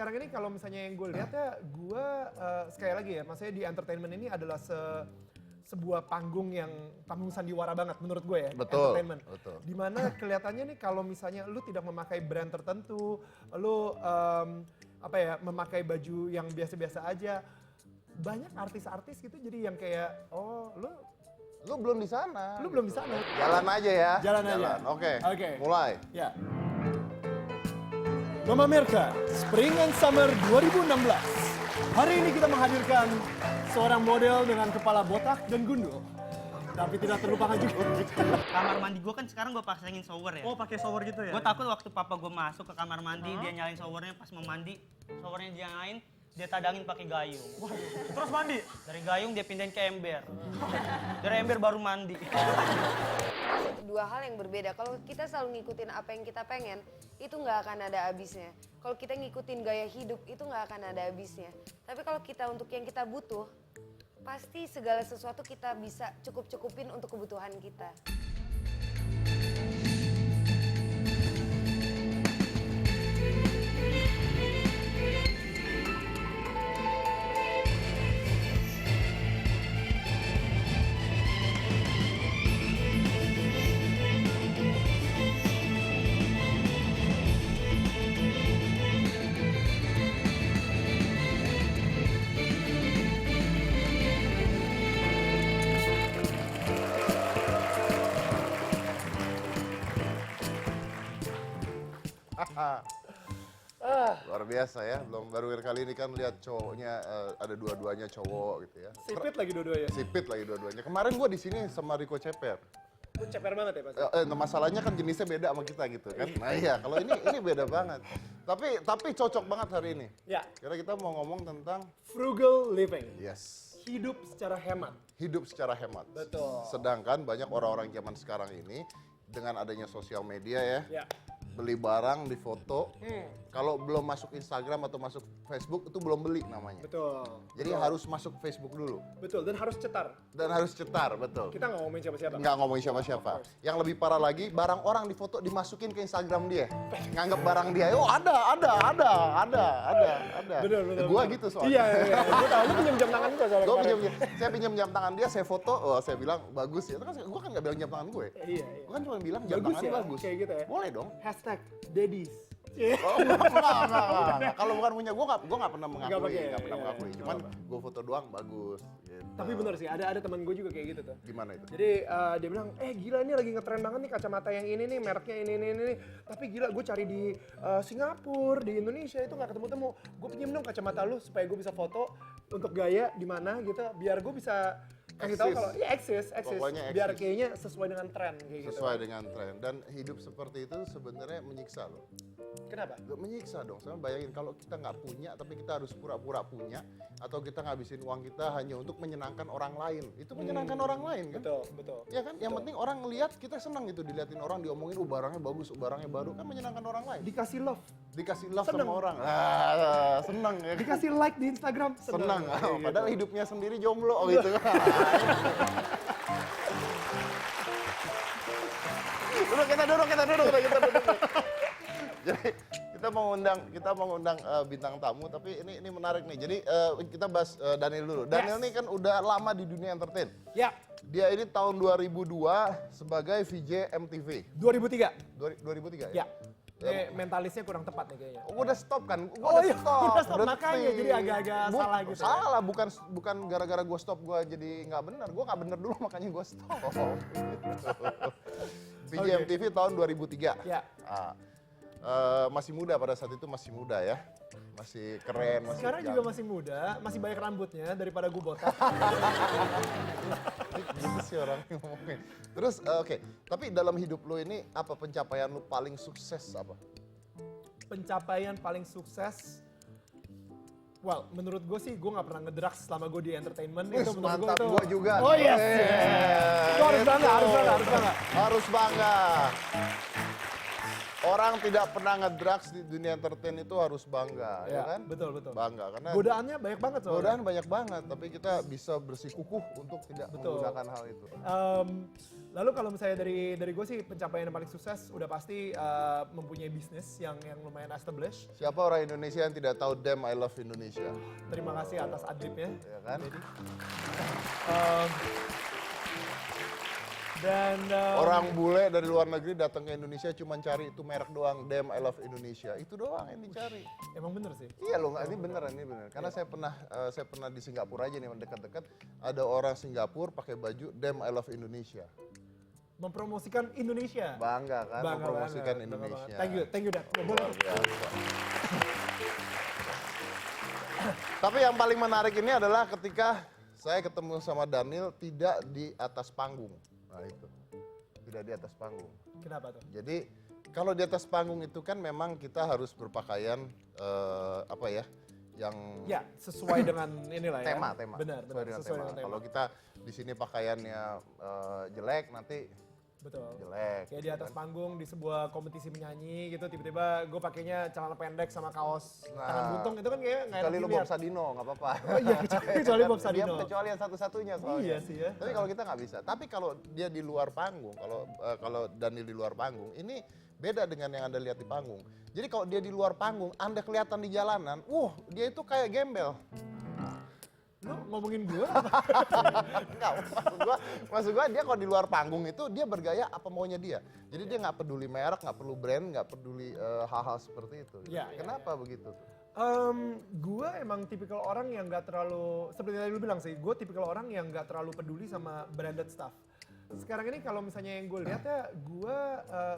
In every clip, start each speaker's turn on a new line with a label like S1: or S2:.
S1: sekarang ini kalau misalnya yang gue lihat ya, gue sekali lagi ya, maksudnya di entertainment ini adalah sebuah panggung sandiwara banget menurut gue ya.
S2: Betul,
S1: Entertainment.
S2: betul.
S1: Dimana kelihatannya nih kalau misalnya lu tidak memakai brand tertentu, lu memakai baju yang biasa-biasa aja, banyak artis-artis gitu jadi yang kayak, oh
S2: Lu belum di sana.
S1: lu belum di sana.
S2: Jalan aja ya.
S1: Jalan aja.
S2: Oke.
S1: Oke.
S2: Mulai.
S1: Ya. Memamerkan Spring and Summer 2016. Hari ini kita menghadirkan seorang model dengan kepala botak dan gundul. Tapi tidak terlupakan juga.
S3: Kamar mandi gue kan sekarang gue pasangin shower ya.
S1: Oh, pakai shower gitu ya?
S3: Gue takut waktu papa gue masuk ke kamar mandi, dia nyalain showernya pas mau mandi, showernya dia nyalain, dia tadangin pakai gayung.
S1: Terus mandi?
S3: Dari gayung dia pindahin ke ember. Dari ember baru mandi.
S4: Dua hal yang berbeda. Kalau kita selalu ngikutin apa yang kita pengen, itu nggak akan ada habisnya. Kalau kita ngikutin gaya hidup, itu nggak akan ada habisnya. Tapi kalau kita untuk yang kita butuh, pasti segala sesuatu kita bisa cukup-cukupin untuk kebutuhan kita.
S2: Luar biasa ya, baru kali ini kan lihat cowoknya ada dua-duanya cowok gitu ya.
S1: Sipit lagi dua-duanya.
S2: Sipit lagi dua-duanya. Kemarin gua di sini sama Rico Ceper.
S1: Lu ceper banget ya, Mas?
S2: Masalahnya kan jenisnya beda sama kita gitu kan. Nah iya, kalau ini beda banget. Tapi cocok banget hari ini.
S1: Ya.
S2: Karena kita mau ngomong tentang
S1: Frugal living.
S2: yes,
S1: Hidup secara hemat.
S2: hidup secara hemat.
S1: Betul.
S2: Sedangkan banyak orang-orang zaman sekarang ini dengan adanya sosial media ya,
S1: Ya.
S2: beli barang di foto, kalau belum masuk Instagram atau masuk Facebook itu belum beli namanya.
S1: Betul.
S2: Jadi harus masuk Facebook dulu
S1: Betul, dan harus cetar.
S2: dan harus cetar, betul.
S1: Kita nggak ngomongin siapa-siapa.
S2: Nggak ngomongin siapa-siapa. Yang lebih parah lagi, barang orang di foto dimasukin ke Instagram dia, nganggap barang dia. Oh ada.
S1: Bener.
S2: Gua gitu soalnya.
S1: Iya. Gue tahu, lu pinjam jam tangan gue soalnya.
S2: Gue
S1: kemarin.
S2: saya pinjam jam tangan dia, saya foto, saya bilang bagus ya. Kan gue kan nggak bilang jam tangan gue.
S1: Iya.
S2: Gue kan cuma bilang jam
S1: Bagus
S2: tangannya
S1: ya,
S2: bagus.
S1: kayak gitu ya.
S2: Boleh dong.
S1: Hashtag daddies.
S2: Oh, enggak. Kalau bukan punya gue nggak pernah
S1: Nggak
S2: mengakui,
S1: pakai,
S2: nggak pernah
S1: iya.
S2: mengakui. Cuman gue foto doang bagus. Gitu.
S1: Tapi bener sih, ada teman gue juga kayak gitu tuh.
S2: Gimana itu?
S1: Jadi dia bilang, gila ini lagi ngetren banget nih kacamata yang ini nih, mereknya ini. Tapi gila gue cari di Singapura, di Indonesia itu nggak ketemu-temu. Gue pinjem dong kacamata lu supaya gue bisa foto untuk gaya di mana gitu, biar gue bisa kasih tahu
S2: Eksis.
S1: kalau eksis.
S2: Pokoknya
S1: Biar
S2: eksis.
S1: kayaknya sesuai dengan tren kayak gitu.
S2: Sesuai dengan tren. Dan hidup seperti itu sebenarnya menyiksa loh.
S1: Kenapa?
S2: Gak menyiksa dong, sama bayangin kalau kita nggak punya tapi kita harus pura-pura punya, atau kita ngabisin uang kita hanya untuk menyenangkan orang lain. Itu menyenangkan orang lain kan?
S1: Betul.
S2: Ya kan, yang penting orang ngeliat, kita senang gitu diliatin orang, diomongin, barangnya bagus, barangnya baru, kan menyenangkan orang lain.
S1: Dikasih love,
S2: Dikasih love
S1: Seneng.
S2: sama orang, seneng ya kan?
S1: dikasih like di Instagram,
S2: Senang,
S1: Kayak gitu.
S2: padahal hidupnya sendiri jomblo gitu kan. Kita duduk. Jadi kita mau undang bintang tamu, tapi ini menarik nih. Jadi kita bahas Daniel dulu. Daniel
S1: Yes.
S2: ini kan udah lama di dunia entertain.
S1: Ya,
S2: Dia ini tahun 2002 sebagai VJ MTV.
S1: 2003.
S2: 2003
S1: Ya. Mentalisnya kurang tepat nih kayaknya.
S2: Gua udah stop kan?
S1: Oh iya, udah stop. Makanya jadi agak-agak salah gitu ya.
S2: Salah, bukan gara-gara gua stop gua jadi nggak benar. Gua nggak benar dulu makanya gua stop. VJ
S1: Oke.
S2: MTV tahun 2003.
S1: Ya.
S2: Masih muda pada saat itu, masih muda ya. Masih keren, masih
S1: Sekarang juga
S2: ganteng.
S1: masih muda, masih banyak rambutnya daripada gue botak.
S2: Gitu sih orang ngomongin. Terus oke, tapi dalam hidup lo ini apa pencapaian lo paling sukses apa?
S1: Pencapaian paling sukses, well, menurut gue sih gue nggak pernah ngedrugs selama gue di entertainment.
S2: Wih,
S1: Itu menurut
S2: mantap,
S1: itu.
S2: gua juga.
S1: Oh yes.
S2: Yeah.
S1: Itu harus bangga.
S2: Harus bangga. Orang tidak pernah ngedrugs di dunia entertain itu harus bangga, ya kan?
S1: Betul.
S2: Bangga, karena
S1: Godaannya banyak banget soalnya.
S2: godaan banyak banget, tapi kita bisa bersikukuh untuk tidak menggunakan hal itu.
S1: Lalu kalau misalnya dari gue sih pencapaian yang paling sukses udah pasti mempunyai bisnis yang lumayan established.
S2: Siapa orang Indonesia yang tidak tahu Damn I Love Indonesia?
S1: Terima kasih atas adlibnya.
S2: Ya kan?
S1: Dan
S2: Orang bule dari luar negeri datang ke Indonesia cuma cari itu merek doang, Damn I Love Indonesia. Itu doang yang dicari.
S1: emang bener sih.
S2: Iya loh, ini beneran. Karena saya pernah di Singapura aja nih, dekat-dekat ada orang Singapura pakai baju Damn I Love Indonesia.
S1: Mempromosikan Indonesia.
S2: Bangga kan,
S1: Bangga
S2: mempromosikan
S1: banget,
S2: Indonesia.
S1: Thank you Dad.
S2: Luar biasa. Tapi yang paling menarik ini adalah ketika saya ketemu sama Daniel tidak di atas panggung. Nah itu, tidak di atas panggung.
S1: Kenapa tuh?
S2: Jadi kalau di atas panggung itu kan memang kita harus berpakaian yang
S1: Ya, sesuai dengan inilah ya.
S2: tema.
S1: Benar, sesuai dengan tema.
S2: Kalau kita di sini pakaiannya jelek, nanti
S1: Betul.
S2: jelek.
S1: Kayak di atas panggung di sebuah kompetisi menyanyi gitu, tiba-tiba gue pakainya celana pendek sama kaos tangan buntung, itu kan kayak nggak enak
S2: Kecuali lu Bob
S1: dilihat.
S2: Sadino, nggak apa-apa.
S1: Oh iya, kecuali Bob Sadino.
S2: Dia kecualian satu-satunya soalnya.
S1: Iya sih ya.
S2: Tapi kalau kita nggak bisa. Tapi kalau dia di luar panggung, kalau Daniel di luar panggung, ini beda dengan yang Anda lihat di panggung. Jadi kalau dia di luar panggung, Anda kelihatan di jalanan, dia itu kayak gembel.
S1: Lu ngomongin gue?
S2: Enggak, maksud gua dia kalau di luar panggung itu dia bergaya apa maunya dia. Jadi dia nggak peduli merek, nggak perlu brand, nggak peduli hal-hal seperti itu.
S1: Iya,
S2: Kenapa begitu?
S1: Gue emang tipikal orang yang nggak terlalu, seperti yang lu bilang sih, gue tipikal orang yang nggak terlalu peduli sama branded stuff. Sekarang ini kalau misalnya yang gue lihat ya, gue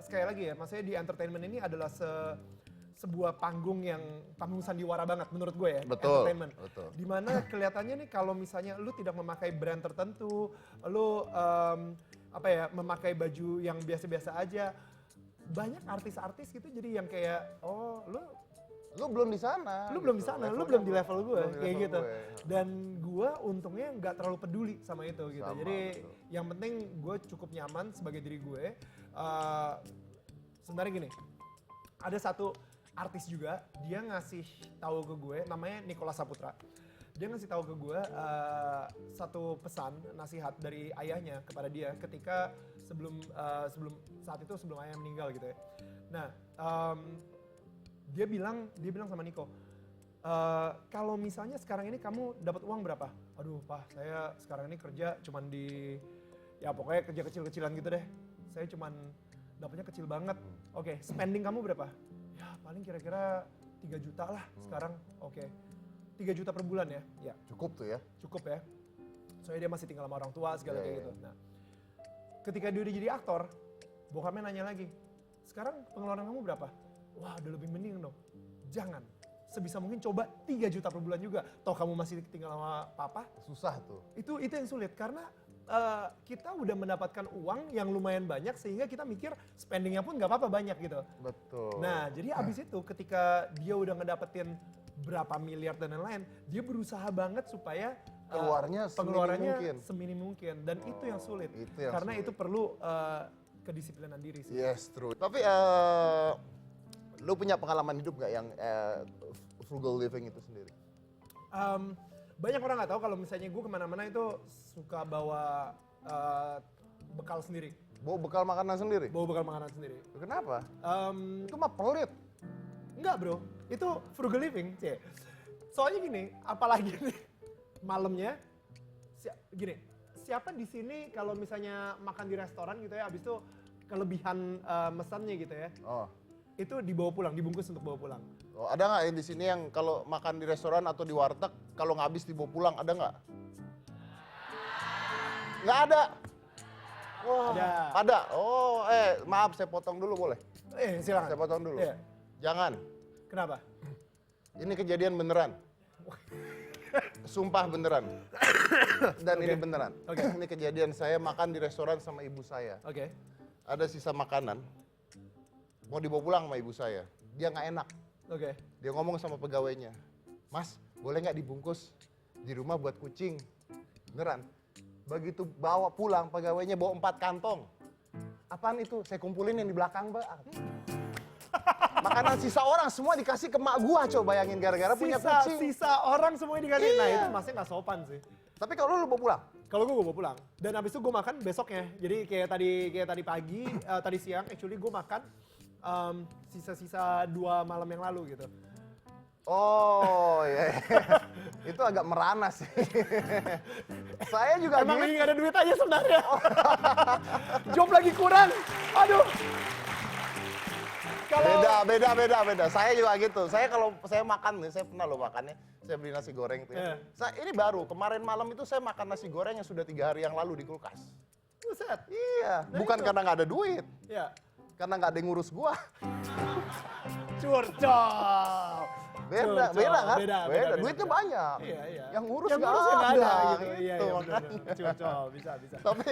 S1: sekali lagi ya, maksudnya di entertainment ini adalah sebuah panggung sandiwara banget menurut gue ya.
S2: Betul,
S1: Entertainment.
S2: betul.
S1: Dimana kelihatannya nih kalau misalnya lu tidak memakai brand tertentu, lu memakai baju yang biasa-biasa aja, banyak artis-artis gitu jadi yang kayak
S2: Lu belum di sana.
S1: lu belum di sana, lu belum di level gue,
S2: belum di
S1: kayak
S2: level
S1: gitu.
S2: gue.
S1: Dan gue untungnya nggak terlalu peduli sama itu gitu.
S2: Sama,
S1: Jadi
S2: betul.
S1: yang penting gue cukup nyaman sebagai diri gue. Sebenarnya gini, ada satu artis juga, dia ngasih tahu ke gue, namanya Nicholas Saputra. Dia ngasih tahu ke gue satu pesan nasihat dari ayahnya kepada dia ketika sebelum ayah meninggal gitu ya. Nah, dia bilang sama Niko, kalau misalnya sekarang ini kamu dapat uang berapa? Aduh, Pak, saya sekarang ini kerja cuman pokoknya kerja kecil-kecilan gitu deh. Saya cuman dapatnya kecil banget. Oke, spending kamu berapa? Ya, paling kira-kira 3 juta lah sekarang. Oke. 3 juta per bulan ya? Ya,
S2: Cukup tuh ya.
S1: cukup ya. Soalnya dia masih tinggal sama orang tua segala kayak
S2: Iya.
S1: gitu. Nah, ketika dia udah jadi aktor, bokapnya nanya lagi, sekarang pengeluaran kamu berapa? Wah, udah lebih mending dong. Jangan. Sebisa mungkin coba 3 juta per bulan juga. Toh kamu masih tinggal sama papa.
S2: Susah tuh.
S1: Itu yang sulit karena kita udah mendapatkan uang yang lumayan banyak sehingga kita mikir spendingnya pun nggak apa-apa banyak gitu.
S2: Betul.
S1: Nah, jadi abis itu ketika dia udah ngedapetin berapa miliar dan lain-lain, dia berusaha banget supaya
S2: pengeluarannya
S1: seminim mungkin. Dan itu yang sulit.
S2: Itu yang
S1: Karena
S2: sulit.
S1: itu perlu kedisiplinan diri sih.
S2: Yes, true. Tapi lu punya pengalaman hidup nggak yang frugal living itu sendiri?
S1: Banyak orang nggak tahu kalau misalnya gue kemana-mana itu suka bawa bekal sendiri.
S2: Bawa bekal makanan sendiri?
S1: Bawa bekal makanan sendiri.
S2: Kenapa? Itu mah pelit.
S1: Enggak bro, itu frugal living. Cie. Soalnya gini, apalagi nih malamnya, siapa di sini kalau misalnya makan di restoran gitu ya, abis itu kelebihan mesannya gitu ya,
S2: Oh.
S1: itu dibawa pulang, dibungkus untuk bawa pulang.
S2: Oh, ada nggak yang di sini yang kalau makan di restoran atau di warteg kalau nggak habis dibawa pulang, ada nggak? Nggak ada. Wah, ada. Oh, maaf saya potong dulu boleh?
S1: Silakan.
S2: Saya potong dulu.
S1: Iya.
S2: Jangan.
S1: Kenapa?
S2: Ini kejadian beneran. Sumpah beneran. Dan ini beneran.
S1: Oke.
S2: Ini kejadian saya makan di restoran sama ibu saya.
S1: Oke.
S2: Ada sisa makanan. Mau dibawa pulang sama ibu saya. Dia nggak enak.
S1: Oke.
S2: Dia ngomong sama pegawainya. Mas, boleh nggak dibungkus di rumah buat kucing? Beneran. Begitu bawa pulang, pegawainya bawa 4 kantong. Apaan itu? Saya kumpulin yang di belakang, Mbak. Makanan sisa orang semua dikasih ke mak gua, coba bayangin gara-gara punya kucing.
S1: Sisa orang semuanya dikasih. Nah
S2: Iya.
S1: itu masih nggak sopan sih.
S2: Tapi kalau lu bawa pulang,
S1: Kalau gue bawa pulang. Dan abis itu gue makan besoknya. Jadi kayak tadi pagi, tadi siang actually gue makan sisa-sisa 2 malam yang lalu gitu.
S2: oh iya, itu agak merana sih. Saya juga
S1: Emang
S2: gitu.
S1: lagi gak ada duit aja sebenarnya. Job lagi kurang. Aduh. Kalau
S2: Beda. Saya juga gitu. Saya kalau saya makan nih, saya pernah loh makannya. Saya beli nasi goreng tuh.
S1: Iya.
S2: Ini baru, kemarin malam itu saya makan nasi goreng yang sudah 3 hari yang lalu di kulkas.
S1: buset.
S2: Iya,
S1: Nah,
S2: bukan
S1: itu.
S2: karena nggak ada duit,
S1: Ya.
S2: karena nggak ada yang ngurus gua.
S1: Curcol.
S2: Beda kan? Beda. Duitnya
S1: beda.
S2: banyak.
S1: Iya.
S2: Yang ngurus
S1: Yang
S2: nggak
S1: ngurusnya nggak
S2: ada.
S1: gitu. Iya,
S2: Gitu,
S1: benar.
S2: makanya.
S1: Curcol, bisa.
S2: Tapi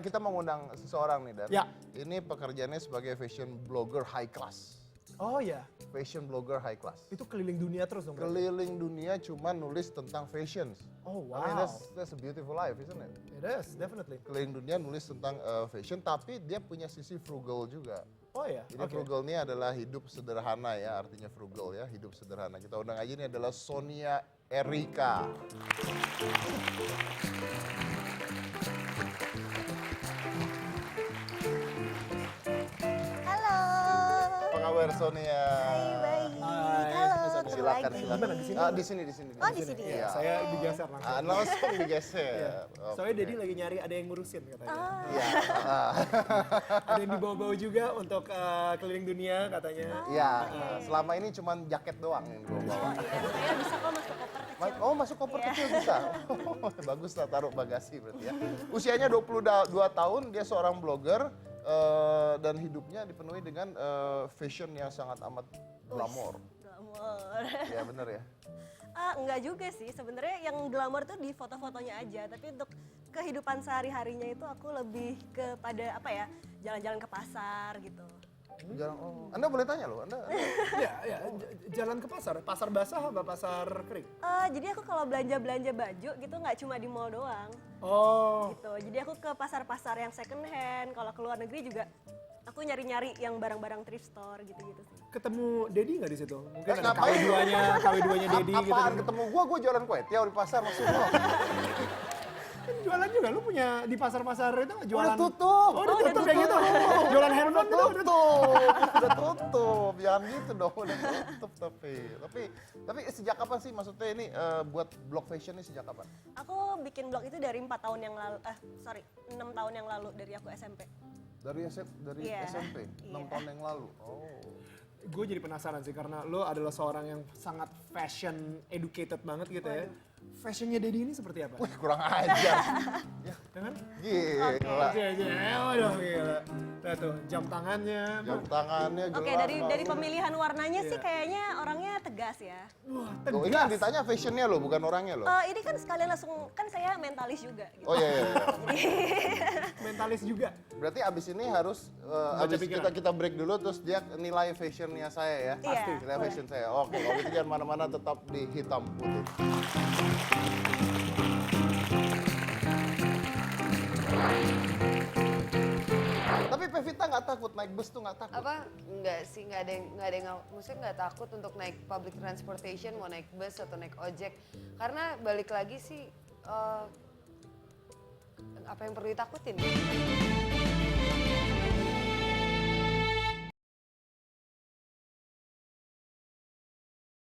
S2: kita mengundang seseorang nih, Dan.
S1: Ya.
S2: Ini pekerjaannya sebagai fashion blogger high class.
S1: Oh ya,
S2: Fashion blogger high class.
S1: itu keliling dunia terus dong. berarti?
S2: Keliling dunia cuma nulis tentang fashion.
S1: Oh
S2: I mean,
S1: wow.
S2: that's a beautiful life, isn't it?
S1: It is, definitely.
S2: Keliling dunia nulis tentang fashion, tapi dia punya sisi frugal juga.
S1: Oh ya,
S2: Jadi frugal ini adalah hidup sederhana ya, artinya frugal ya, hidup sederhana. Kita undang aja, ini adalah Sonia Erika.
S5: Halo.
S2: Apa kabar Sonia?
S5: Baik.
S1: Hai.
S5: Halo.
S2: Silakan,
S5: ketemu
S2: silakan.
S5: lagi.
S2: Di sini.
S5: Oh, di sini.
S2: Iya.
S1: Saya digeser langsung.
S2: Langsung digeser.
S1: Iya.
S2: Oke.
S1: Soalnya Dedi lagi nyari ada yang ngurusin katanya.
S2: Iya.
S1: Ada yang dibawa-bawa juga untuk keliling dunia katanya.
S2: Iya. Selama ini cuma jaket doang yang dibawa-bawa.
S5: Saya bisa kok masuk koper kecil.
S2: Oh, masuk koper kecil bisa. Bagus lah, taruh bagasi berarti ya. Usianya 22 tahun, dia seorang blogger dan hidupnya dipenuhi dengan fashion yang sangat amat glamor.
S5: Glamor.
S2: Ya bener ya.
S5: Enggak juga sih, sebenarnya yang glamor tuh di foto-fotonya aja, tapi untuk kehidupan sehari-harinya itu aku lebih kepada apa ya, jalan-jalan ke pasar gitu.
S2: Anda boleh tanya loh, Anda.
S1: Iya, jalan ke pasar basah apa pasar kering?
S5: Jadi aku kalau belanja-belanja baju gitu nggak cuma di mall doang
S1: Oh,
S5: gitu. Jadi aku ke pasar-pasar yang second hand, kalau ke luar negeri juga aku nyari-nyari yang barang-barang thrift store gitu-gitu sih.
S1: ketemu Dedi nggak di situ? Mungkin ada
S2: ngapain?
S1: KW2-nya Dedi gitu.
S2: Apaan ketemu gua jualan kue tiaw di pasar maksudnya.
S1: Jualan juga, lu punya di pasar-pasar itu nggak jualan?
S2: Udah tutup.
S1: Oh, udah tutup kayak gitu. Jualan handphone gitu.
S2: Udah tutup, jangan gitu dong, udah tutup tapi sejak kapan sih maksudnya ini buat blog fashion ini sejak kapan?
S5: Aku bikin blog itu dari 6 tahun yang lalu dari aku SMP.
S2: Dari
S5: Iya,
S2: SMP, 6
S5: iya.
S2: tahun yang lalu. Oh.
S1: Gue jadi penasaran sih karena lo adalah seorang yang sangat fashion educated banget gitu ya. Fashionnya Dedi ini seperti apa?
S2: Wih, kurang ajar.
S1: Ya kan?
S2: Gila.
S1: Waduh gila. Lihat tuh, jam tangannya.
S2: Jam tangannya gelap.
S5: Oke, dari pemilihan warnanya sih kayaknya orangnya tegas ya.
S1: Wah,
S2: Oh, ini yang ditanya fashionnya loh, bukan orangnya loh.
S5: Ini kan sekalian langsung, kan saya mentalis juga gitu.
S2: Oh iya.
S1: mentalis juga.
S2: Berarti abis ini harus abis
S1: pikiran.
S2: kita break dulu terus dia nilai fashionnya saya ya.
S5: Pasti.
S2: Nilai fashion saya. Oke, kalau gitu jangan mana-mana, tetap di Hitam Putih. Tapi Pevita nggak takut naik bus tuh, nggak takut?
S4: Apa? Enggak sih, nggak ada yang maksudnya nggak takut untuk naik public transportation, mau naik bus atau naik ojek. Karena balik lagi sih, apa yang perlu ditakutin?